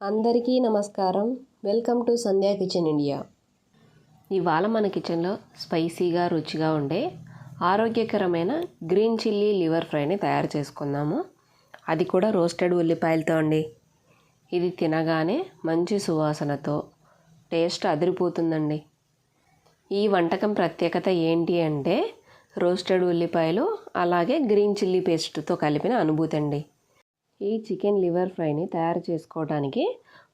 అందరికీ నమస్కారం. Welcome to Sandhya kitchen India. ఇవాళ మన కిచెన్లో స్పైసీగా రుచిగా ఉండే ఆరోగ్యకరమైన గ్రీన్ చిల్లీ లివర్ ఫ్రైని తయారు చేసుకుందాము. అది కూడా రోస్టెడ్ ఉల్లిపాయలతో అండి. ఇది తినగానే మంచి సువాసనతో టేస్ట్ అదిరిపోతుందండి. ఈ వంటకం ప్రత్యేకత ఏంటి అంటే రోస్టెడ్ ఉల్లిపాయలు అలాగే గ్రీన్ చిల్లీ పేస్ట్తో కలిపిన అనుభూతి అండి. ఈ చికెన్ లివర్ ఫ్రైని తయారు చేసుకోవడానికి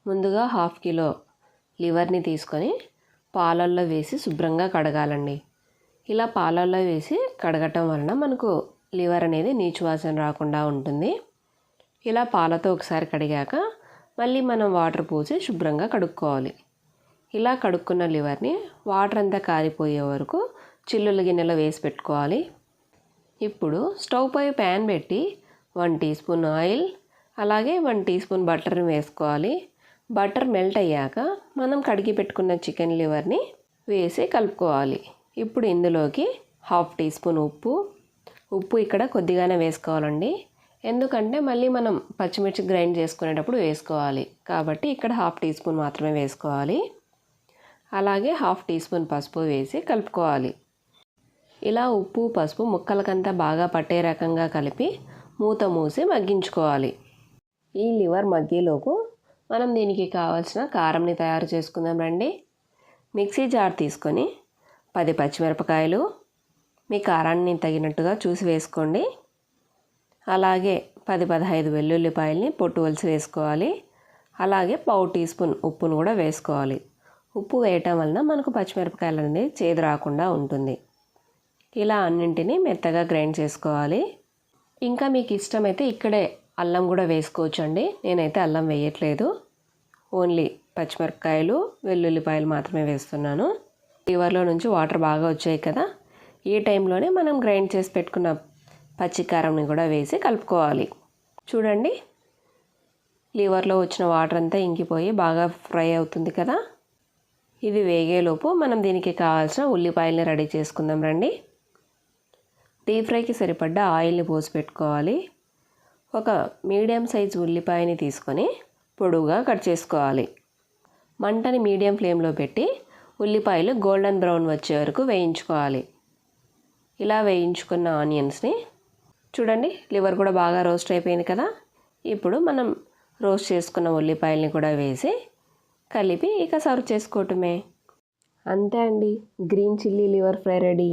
ముందుగా 1/2 కిలో లివర్ని తీసుకొని పాలల్లో వేసి శుభ్రంగా కడగాలండి. ఇలా పాలల్లో వేసి కడగటం వలన మనకు లివర్ అనేది నీచు వాసన రాకుండా ఉంటుంది. ఇలా పాలతో ఒకసారి కడిగాక మళ్ళీ మనం వాటర్ పోసి శుభ్రంగా కడుక్కోవాలి. ఇలా కడుక్కున్న లివర్ని వాటర్ అంతా కారిపోయే వరకు చిల్లుల గిన్నెలో వేసి పెట్టుకోవాలి. ఇప్పుడు స్టవ్ పై ప్యాన్ పెట్టి 1 టీ స్పూన్ ఆయిల్ అలాగే 1 టీ స్పూన్ బటర్ని వేసుకోవాలి. బటర్ మెల్ట్ అయ్యాక మనం కడిగి పెట్టుకున్న చికెన్ లివర్ని వేసి కలుపుకోవాలి. ఇప్పుడు ఇందులోకి 1/2 టీ స్పూన్ ఉప్పు ఇక్కడ కొద్దిగానే వేసుకోవాలండి. ఎందుకంటే మళ్ళీ మనం పచ్చిమిర్చి గ్రైండ్ చేసుకునేటప్పుడు వేసుకోవాలి కాబట్టి ఇక్కడ 1/2 టీ స్పూన్ మాత్రమే వేసుకోవాలి. అలాగే 1/2 టీ స్పూన్ పసుపు వేసి కలుపుకోవాలి. ఇలా ఉప్పు పసుపు ముక్కలకంతా బాగా పట్టే రకంగా కలిపి మూత మూసి మగ్గించుకోవాలి. ఈ లివర్ మగ్గేలోపు మనం దీనికి కావాల్సిన కారంని తయారు చేసుకుందాం రండి. మిక్సీ జార్ తీసుకొని 10 పచ్చిమిరపకాయలు మీ కారాన్ని తగినట్టుగా చూసి వేసుకోండి. అలాగే 10-15 వెల్లుల్లిపాయలని పొట్టు వలిసి వేసుకోవాలి. అలాగే 1/4 టీ స్పూన్ ఉప్పును కూడా వేసుకోవాలి. ఉప్పు వేయటం వలన మనకు పచ్చిమిరపకాయలు అనేది చేదు రాకుండా ఉంటుంది. ఇలా అన్నింటినీ మెత్తగా గ్రైండ్ చేసుకోవాలి. ఇంకా మీకు ఇష్టమైతే ఇక్కడే అల్లం కూడా వేసుకోవచ్చు అండి. నేనైతే అల్లం వేయట్లేదు, ఓన్లీ పచ్చిమిరపకాయలు వెల్లుల్లిపాయలు మాత్రమే వేస్తున్నాను. లివర్లో నుంచి వాటర్ బాగా వచ్చాయి కదా, ఈ టైంలోనే మనం గ్రైండ్ చేసి పెట్టుకున్న పచ్చికారంని కూడా వేసి కలుపుకోవాలి. చూడండి, లివర్లో వచ్చిన వాటర్ అంతా ఇంకిపోయి బాగా ఫ్రై అవుతుంది కదా. ఇది వేగేలోపు మనం దీనికి కావాల్సిన ఉల్లిపాయలని రెడీ చేసుకుందాం రండి. డీప్ ఫ్రైకి సరిపడ్డ ఆయిల్ని పోసి పెట్టుకోవాలి. ఒక మీడియం సైజు ఉల్లిపాయని తీసుకొని పొడవుగా కట్ చేసుకోవాలి. మంటని మీడియం ఫ్లేమ్లో పెట్టి ఉల్లిపాయలు గోల్డెన్ బ్రౌన్ వచ్చే వరకు వేయించుకోవాలి. ఇలా వేయించుకున్న ఆనియన్స్ని చూడండి, లివర్ కూడా బాగా రోస్ట్ అయిపోయింది కదా. ఇప్పుడు మనం రోస్ట్ చేసుకున్న ఉల్లిపాయలని కూడా వేసి కలిపి ఇక సర్వ్ చేసుకోవటమే. అంతే అండి, green chilli liver fry ready.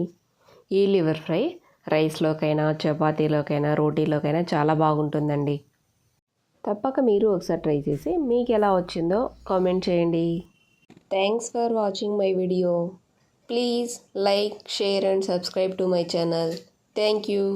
ఈ లివర్ ఫ్రై రైస్లోకైనా చపాతీలోకైనా రోటీలోకైనా చాలా బాగుంటుందండి. తప్పక మీరు ఒకసారి ట్రై చేసి మీకు ఎలా వచ్చిందో కామెంట్ చేయండి. Thanks for watching my video. Please like, share and subscribe to my channel. Thank you.